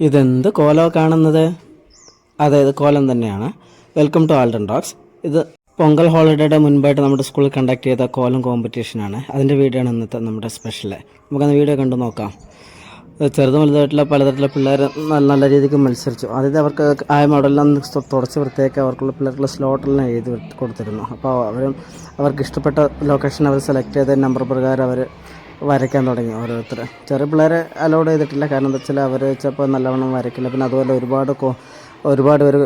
ഇതെന്ത് കോലോ കാണുന്നത്? അതെ, ഇത് കോലം തന്നെയാണ്. Welcome to Alden dogs. ഇത് പൊങ്കൽ ഹോളിഡേയുടെ മുൻപായിട്ട് നമ്മുടെ സ്കൂളിൽ കണ്ടക്ട് ചെയ്ത കോലം കോമ്പറ്റീഷനാണ്. അതിൻ്റെ വീഡിയോ ആണ് ഇന്നത്തെ നമ്മുടെ സ്പെഷ്യൽ. നമുക്കന്ന് വീഡിയോ കണ്ടു നോക്കാം. ചെറുതും വലുതായിട്ടുള്ള പലതരത്തിലുള്ള പിള്ളേർ നല്ല രീതിക്ക് മത്സരിച്ചു. അതായത് അവർക്ക് ആയ മോഡലെല്ലാം തുടച്ച് വൃത്തിയാക്കി അവർക്കുള്ള പിള്ളേർക്കുള്ള സ്ലോട്ടെല്ലാം എഴുതി കൊടുത്തിരുന്നു. അപ്പോൾ അവർക്ക് ഇഷ്ടപ്പെട്ട ലൊക്കേഷൻ അവർ സെലക്ട് ചെയ്ത നമ്പർ പ്രകാരം അവർ വരയ്ക്കാൻ തുടങ്ങി. ഓരോരുത്തർ ചെറിയ പിള്ളേരെ അലൗഡ് ചെയ്തിട്ടില്ല. കാരണം എന്താ വെച്ചാൽ അവർ ചിലപ്പോൾ നല്ലവണ്ണം വരയ്ക്കില്ല. പിന്നെ അതുപോലെ ഒരുപാട് പേര്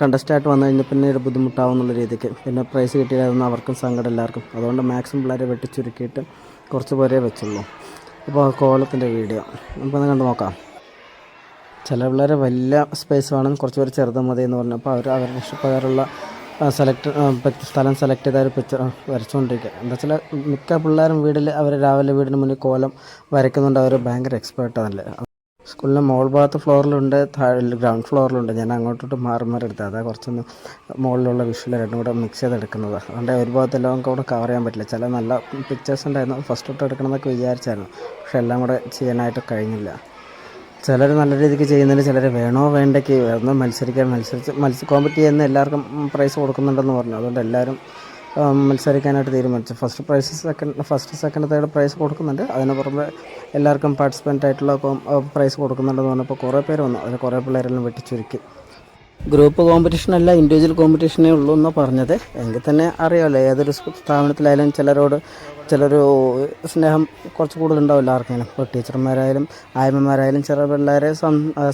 കണ്ടസ്റ്റായിട്ട് വന്നു കഴിഞ്ഞാൽ പിന്നെ ഒരു ബുദ്ധിമുട്ടാവും എന്നുള്ള രീതിക്ക് പിന്നെ പ്രൈസ് കിട്ടിയില്ലായിരുന്നു അവർക്കും സങ്കടം എല്ലാവർക്കും. അതുകൊണ്ട് മാക്സിമം പിള്ളേരെ വെട്ടിച്ചുരുക്കിയിട്ട് കുറച്ച് പേരെ വെച്ചുള്ളൂ. അപ്പോൾ കോലത്തിൻ്റെ വീഡിയോ നമുക്കൊന്ന് കണ്ടു നോക്കാം. ചില പിള്ളേർ വലിയ സ്പേസ് വേണം, കുറച്ച് പേര് ചെറുത് മതി എന്ന് പറഞ്ഞപ്പോൾ അവരുടെ ഇഷ്ടപ്രകാരമുള്ള സ്ഥലം സെലക്ട് ചെയ്ത ഒരു പിക്ചർ വരച്ചുകൊണ്ടിരിക്കുക. എന്താ വെച്ചാൽ മിക്ക പിള്ളേരും അവർ രാവിലെ വീടിന് മുന്നിൽ കോലം വരയ്ക്കുന്നുണ്ട്. അവർ ഭയങ്കര എക്സ്പേർട്ടാണല്ലേ. സ്കൂളിൻ്റെ മോൾ ഭാഗത്ത് ഫ്ലോറിലുണ്ട്, ഗ്രൗണ്ട് ഫ്ലോറിലുണ്ട്. ഞാൻ അങ്ങോട്ടോട്ട് മാറി എടുത്തത്. അതാ കുറച്ചൊന്ന് മുകളിലുള്ള വിഷ്വൽ രണ്ടും കൂടെ മിക്സ് ചെയ്തെടുക്കുന്നത്. അതുകൊണ്ട് ഒരു ഭാഗത്തെല്ലാം കൂടെ കവർ ചെയ്യാൻ പറ്റില്ല. ചില നല്ല പിക്ചേഴ്സ് ഉണ്ടായിരുന്നു, ഫസ്റ്റ് തൊട്ട് എടുക്കണമെന്നൊക്കെ വിചാരിച്ചായിരുന്നു. പക്ഷെ എല്ലാം കൂടെ ചെയ്യാനായിട്ട് കഴിഞ്ഞില്ല. ചിലർ നല്ല രീതിക്ക് ചെയ്യുന്നതിന് ചിലർ വേണോ വേണ്ടയ്ക്ക് ഒന്ന് മത്സരിച്ച് കോമ്പറ്റ് ചെയ്യുന്ന എല്ലാവർക്കും പ്രൈസ് കൊടുക്കുന്നുണ്ടെന്ന് പറഞ്ഞു. അതുകൊണ്ട് എല്ലാവരും മത്സരിക്കാനായിട്ട് തീരുമാനിച്ചു. ഫസ്റ്റ് സെക്കൻഡ് തേർഡ് പ്രൈസ് കൊടുക്കുന്നുണ്ട്. അതിന് പുറമെ എല്ലാവർക്കും പാർട്ടിസിപ്പൻ്റ് ആയിട്ടുള്ള പ്രൈസ് കൊടുക്കുന്നുണ്ടെന്ന് പറഞ്ഞപ്പോൾ കുറേ പേര് വന്നു. അതിൽ കുറേ പിള്ളേരെല്ലാം വെട്ടിച്ചുരുക്കി. ഗ്രൂപ്പ് കോമ്പറ്റീഷനല്ല, ഇൻഡിവിജ്വൽ കോമ്പറ്റീഷനേ ഉള്ളൂ എന്നാണ് പറഞ്ഞത്. എങ്കിൽ തന്നെ അറിയാമല്ലോ, ഏതൊരു സ്ഥാപനത്തിലായാലും ചിലൊരു സ്നേഹം കുറച്ച് കൂടുതലുണ്ടാവില്ല ആർക്കെങ്കിലും. ഇപ്പോൾ ടീച്ചർമാരായാലും ആയമ്മമാരായാലും ചില പിള്ളേരെ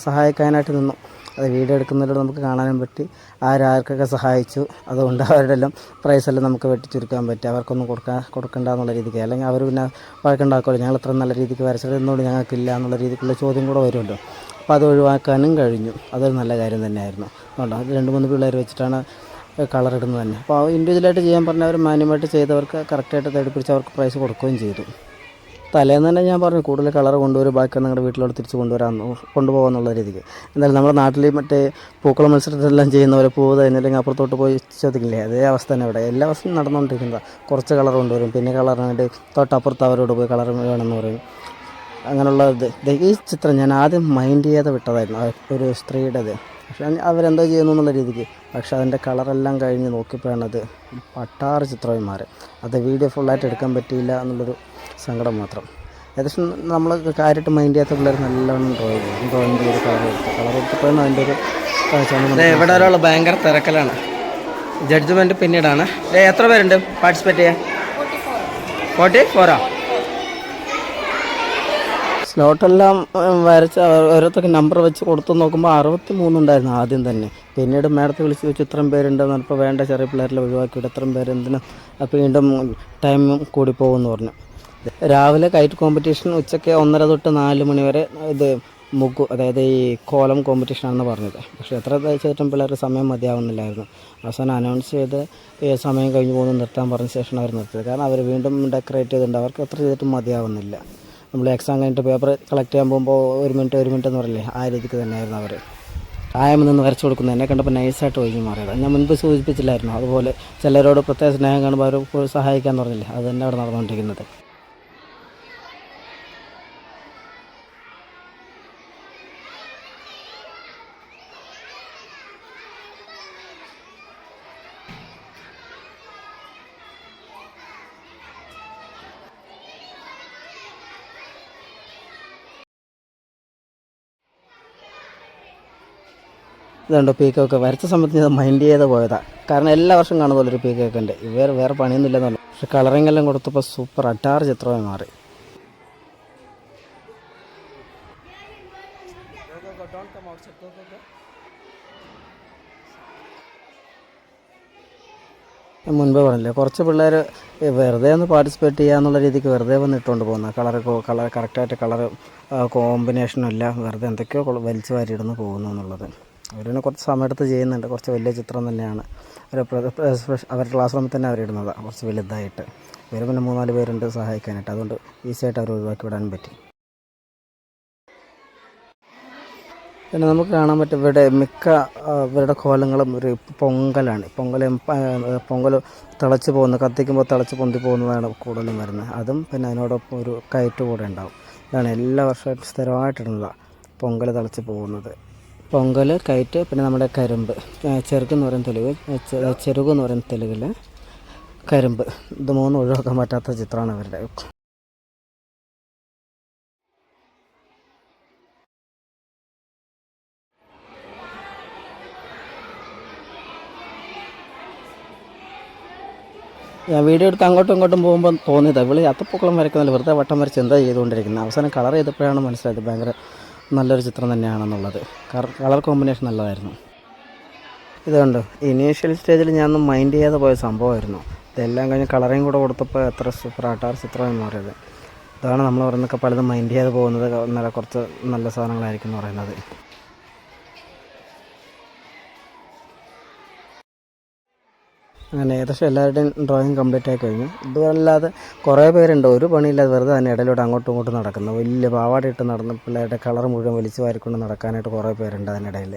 സഹായിക്കാനായിട്ട് നിന്നു. അത് വീഡിയോ എടുക്കുന്നതിലൂടെ നമുക്ക് കാണാനും പറ്റി ആർക്കൊക്കെ സഹായിച്ചു. അതുകൊണ്ട് അവരുടെ എല്ലാം പ്രൈസെല്ലാം നമുക്ക് വെട്ടിച്ചുരുക്കാൻ പറ്റി. അവർക്കൊന്നും കൊടുക്കണ്ട എന്നുള്ള രീതിക്ക്. അല്ലെങ്കിൽ അവർ പിന്നെ വഴക്കുണ്ടാക്കുമല്ലോ, ഞങ്ങൾ ഇത്ര നല്ല രീതിക്ക് വരച്ചത് എന്തുകൊണ്ട് ഞങ്ങൾക്കില്ല എന്നുള്ള രീതിക്കുള്ള ചോദ്യം കൂടെ വരുമല്ലോ. അപ്പോൾ അത് ഒഴിവാക്കാനും കഴിഞ്ഞു. അതൊരു നല്ല കാര്യം തന്നെയായിരുന്നു. അതുകൊണ്ട് 2-3 പിള്ളേർ വെച്ചിട്ടാണ് കളർ ഇടുന്നത് തന്നെ. അപ്പോൾ ഇൻഡിവിജ്വലായിട്ട് ചെയ്യാൻ പറഞ്ഞവർ മാന്യമായിട്ട് ചെയ്തവർക്ക് കറക്റ്റായിട്ട് തേടിപ്പിടിച്ച് അവർക്ക് പ്രൈസ് കൊടുക്കുകയും ചെയ്തു. തലേന്ന് തന്നെ ഞാൻ പറഞ്ഞു കൂടുതൽ കളർ കൊണ്ടുവരും, ബാക്കി നിങ്ങളുടെ വീട്ടിലോട്ട് തിരിച്ച് കൊണ്ടുപോകാമെന്നുള്ള രീതിക്ക്. എന്തായാലും നമ്മുടെ നാട്ടിൽ മറ്റേ പൂക്കള മത്സരത്തിലെല്ലാം ചെയ്യുന്ന പോലെ പൂവ് തരുന്നില്ലെങ്കിൽ അപ്പുറത്തോട്ട് പോയി ചോദിക്കില്ലേ, അതേ അവസ്ഥ തന്നെ ഇവിടെ എല്ലാ വർഷവും നടന്നുകൊണ്ടിരിക്കുന്നത്. കുറച്ച് കളർ കൊണ്ടുവരും, പിന്നെ കളറിന് വേണ്ടി തൊട്ടപ്പുറത്ത് അവരോട് പോയി കളർ വേണമെന്ന് പറയും. അങ്ങനെയുള്ള ഈ ചിത്രം ഞാൻ ആദ്യം മൈൻഡ് ചെയ്യാതെ വിട്ടതായിരുന്നു, ഒരു സ്ത്രീയുടേത്. പക്ഷേ അവരെന്തോ ചെയ്യുന്നു എന്നുള്ള രീതിക്ക്. പക്ഷേ അതിൻ്റെ കളറെല്ലാം കഴിഞ്ഞ് നോക്കിയപ്പോഴാണത് പട്ടാറ് ചിത്രമായി മാറി. അത് വീഡിയോ ഫുള്ളായിട്ട് എടുക്കാൻ പറ്റിയില്ല എന്നുള്ളൊരു സങ്കടം മാത്രം. ഏകദേശം നമ്മൾ കാര്യമായിട്ട് മൈൻഡ് ചെയ്യാത്ത പിള്ളേർ നല്ലോണം ഡ്രോയിങ് ചെയ്ത് കളർ കൊടുത്തപ്പോഴാണ് അതിൻ്റെ ഒരു ഇവിടെ ഒരാൾ ഭയങ്കര തിരക്കലാണ്. ജഡ്ജ്മെൻറ്റ് പിന്നീടാണ്. എത്ര പേരുണ്ട് പാർട്ടിസിപ്പേറ്റ് ചെയ്യാൻ? 44 സ്ലോട്ടെല്ലാം വരച്ച് ഓരോരുത്തർക്ക് നമ്പർ വെച്ച് കൊടുത്തു നോക്കുമ്പോൾ 63 ഉണ്ടായിരുന്നു ആദ്യം തന്നെ. പിന്നീട് മേഡത്തെ വിളിച്ച് ചോദിച്ചു ഇത്രയും പേരുണ്ടെന്ന് പറഞ്ഞപ്പോൾ വേണ്ട, ചെറിയ പിള്ളേരെല്ലാം ഒഴിവാക്കിയിട്ട് ഇത്രയും പേര് എന്തിനാ, അപ്പോൾ വീണ്ടും ടൈം കൂടി പോകുമെന്ന് പറഞ്ഞു. രാവിലെ കൈറ്റ് കോമ്പറ്റീഷൻ, ഉച്ചയ്ക്ക് 1:30 തൊട്ട് 4 മണി വരെ ഇത് അതായത് ഈ കോലം കോമ്പറ്റീഷനാണെന്ന് പറഞ്ഞത്. പക്ഷേ എത്ര ചെയ്തിട്ടും പിള്ളേർക്ക് സമയം മതിയാവുന്നില്ലായിരുന്നു. അവസാനം അനൗൺസ് ചെയ്ത് സമയം കഴിഞ്ഞ് പോകുന്നു നിർത്താൻ പറഞ്ഞ ശേഷം അവർ നിർത്തിയത്. കാരണം അവർ വീണ്ടും ഡെക്കറേറ്റ് ചെയ്തിട്ടുണ്ട്. അവർക്ക് എത്ര ചെയ്തിട്ടും മതിയാവുന്നില്ല. നമ്മൾ എക്സാം കഴിഞ്ഞിട്ട് പേപ്പർ കളക്ട് ചെയ്യാൻ പോകുമ്പോൾ 1 മിനിറ്റ് എന്ന് പറയില്ലേ, ആ രീതിക്ക് തന്നെയായിരുന്നു അവർ ആയം നിന്ന് വരച്ചു കൊടുക്കുന്നത്. എന്നെ കണ്ടപ്പോൾ നൈസായിട്ട് ഒഴിഞ്ഞു മാറിയത്. ഞാൻ മുൻപ് സൂചിപ്പിച്ചില്ലായിരുന്നു. അതുപോലെ ചിലരോട് പ്രത്യേക സ്നേഹം കാണുമ്പോൾ അവർ സഹായിക്കാൻ പറഞ്ഞില്ലേ, അത് തന്നെ അവിടെ നടന്നുകൊണ്ടിരിക്കുന്നത്. ഇതുണ്ടോ പീക്കൊക്കെ വരച്ച സമയത്ത് ഞാൻ മൈൻഡ് ചെയ്ത് പോയതാണ്. കാരണം എല്ലാ വർഷവും കാണുന്ന പോലെ ഒരു പീക്കൊക്കെ ഉണ്ട്. വേറെ പണിയൊന്നുമില്ലെന്ന് പറഞ്ഞു. പക്ഷെ കളറിങ് എല്ലാം കൊടുത്തപ്പോൾ സൂപ്പർ അട്ടാറ് ചിത്രമായി മാറി. മുൻപേ പറഞ്ഞില്ലേ, കുറച്ച് പിള്ളേർ വെറുതെ ഒന്ന് പാർട്ടിസിപ്പേറ്റ് ചെയ്യുക എന്നുള്ള രീതിക്ക് വെറുതെ വന്ന് ഇട്ടുകൊണ്ട് പോകുന്ന കളർ കറക്റ്റായിട്ട് കളർ കോമ്പിനേഷനും ഇല്ല, വെറുതെ എന്തൊക്കെയോ വലിച്ചു വാരിയിടുന്ന് പോകുന്നു എന്നുള്ളത്. അവരിനെ കുറച്ച് സമയമെടുത്ത് ചെയ്യുന്നുണ്ട്. കുറച്ച് വലിയ ചിത്രം തന്നെയാണ്. അവരുടെ ക്ലാസ് റൂമിൽ തന്നെ അവരിടുന്നതാണ്, കുറച്ച് വലുതായിട്ട്. ഇവർ പിന്നെ 3-4 പേരുണ്ട് സഹായിക്കാനായിട്ട്. അതുകൊണ്ട് ഈസിയായിട്ട് അവർ ഒഴിവാക്കി വിടാനും പറ്റി. പിന്നെ നമുക്ക് കാണാൻ പറ്റും ഇവരുടെ കോലങ്ങളും ഒരു പൊങ്കലാണ്. പൊങ്കൽ തിളച്ച് കത്തിക്കുമ്പോൾ തിളച്ച് പൊന്തി പോകുന്നതാണ് കൂടുതലും വരുന്നത്. അതും പിന്നെ അതിനോടൊപ്പം ഒരു കയറ്റ് കൂടെ ഉണ്ടാവും. ഇതാണ് എല്ലാ വർഷമായിട്ട് സ്ഥിരമായിട്ടിടുന്നതാണ്. പൊങ്കൽ തിളച്ച് പോകുന്നത്. പൊങ്കൽ, കയറ്റ്, പിന്നെ നമ്മുടെ കരിമ്പ്, ചെറുക്കെന്ന് പറയുന്ന തെലുഗ്, ചെറുകെന്ന് പറയുന്ന തെലുങ്കിൽ, കരിമ്പ്, ഇത് മൂന്നും ഒഴിവാക്കാൻ പറ്റാത്ത ചിത്രമാണ് ഇവരുടെ. ഞാൻ വീഡിയോ എടുത്ത് അങ്ങോട്ടും ഇങ്ങോട്ടും പോകുമ്പോൾ തോന്നിയത് ഇവള് അത്തപ്പൂക്കളം വരയ്ക്കുന്നില്ല, വെറുതെ വട്ടം വരച്ച് എന്താ ചെയ്തുകൊണ്ടിരിക്കുന്നത്. അവസാനം കളർ ചെയ്തപ്പോഴാണ് മനസ്സിലായത് ഭയങ്കര നല്ലൊരു ചിത്രം തന്നെയാണെന്നുള്ളത്. കളർ കോമ്പിനേഷൻ നല്ലതായിരുന്നു. ഇതുകൊണ്ട് ഇനീഷ്യൽ സ്റ്റേജിൽ ഞാനൊന്നും മൈൻഡ് ചെയ്യാതെ പോയ സംഭവമായിരുന്നു. ഇതെല്ലാം കഴിഞ്ഞ് കളറിങ് കൂടെ കൊടുത്തപ്പോൾ എത്ര സൂപ്പറായിട്ടാണ് ചിത്രമെന്ന് പറയുന്നത്. ഇതാണ് നമ്മൾ പറയുന്നതൊക്കെ പലതും മൈൻഡ് ചെയ്യാതെ പോകുന്നത് നല്ല കുറച്ച് നല്ല സാധനങ്ങളായിരിക്കും എന്ന് പറയുന്നത്. അങ്ങനെ ഏകദേശം എല്ലാവരുടെയും ഡ്രോയിങ് കംപ്ലീറ്റ് ആയി കഴിഞ്ഞു. ഇതല്ലാതെ കുറേ പേരുണ്ട് ഒരു പണിയില്ലാതെ വെറുതെ തന്നെ ഇടയിലൂടെ അങ്ങോട്ടും ഇങ്ങോട്ടും നടക്കുന്നു. വലിയ പാവാട ഇട്ട് നടന്ന് പിള്ളേരുടെ കളർ മുഴുവൻ വലിച്ചു വാരിക്കൊണ്ട് നടക്കാനായിട്ട് കുറേ പേരുണ്ട് അതിനിടയിൽ.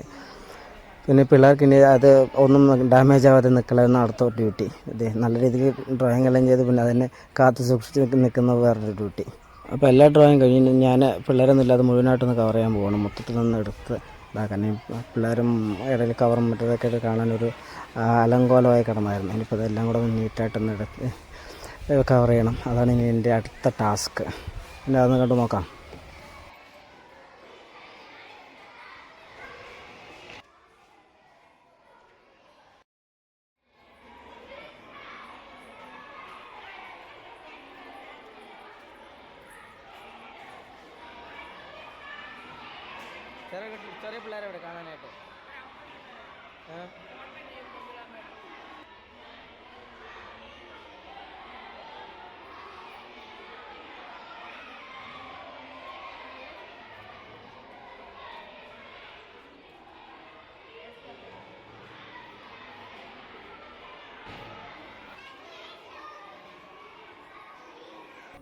പിന്നെ പിള്ളേർക്ക് ഇനി അത് ഒന്നും ഡാമേജ് ആവാതെ നിൽക്കലായിരുന്നു അടുത്ത ഡ്യൂട്ടി. ഇത് നല്ല രീതിക്ക് ഡ്രോയിങ് എല്ലാം ചെയ്ത് പിന്നെ അതിനെ കാത്ത് സൂക്ഷിച്ച് നിൽക്കുന്ന വേറൊരു ഡ്യൂട്ടി. അപ്പോൾ എല്ലാ ഡ്രോയിങ് കഴിഞ്ഞ് ഞാൻ പിള്ളേരൊന്നും ഇല്ലാതെ മുഴുവനായിട്ടൊന്ന് കവർ ചെയ്യാൻ പോകണം. മൊത്തത്തിൽ നിന്ന് എടുത്ത് ഇതാക്കാൻ പിള്ളേരും ഇടയിൽ കവറും മറ്റേതൊക്കെ ആയിട്ട് കാണാനൊരു അലങ്കോലമായി കിടന്നായിരുന്നു. ഇനിയിപ്പോൾ ഇതെല്ലാം കൂടെ നീറ്റായിട്ടൊന്ന് എടുത്ത് കവർ ചെയ്യണം. അതാണ് ഇനി എൻ്റെ അടുത്ത ടാസ്ക്. പിന്നെ അതൊന്ന് കണ്ടു നോക്കാം. ചെറിയ പിള്ളേരെ ഇവിടെ കാണാനായിട്ട്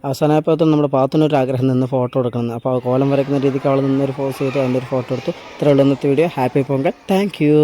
അവസാനമായപ്പോഴത്തും നമ്മുടെ പാത്തുനൊരു ആഗ്രഹം നിന്ന് ഫോട്ടോ എടുക്കണം. അപ്പോൾ കോലം വരയ്ക്കുന്ന രീതിക്ക് അവൾ നിന്നൊരു പോസ് ചെയ്ത് അതിൻ്റെ ഒരു ഫോട്ടോ എടുത്തു. ഇത്രയുള്ള ഇന്നത്തെ video. Happy Pongal. Thank you.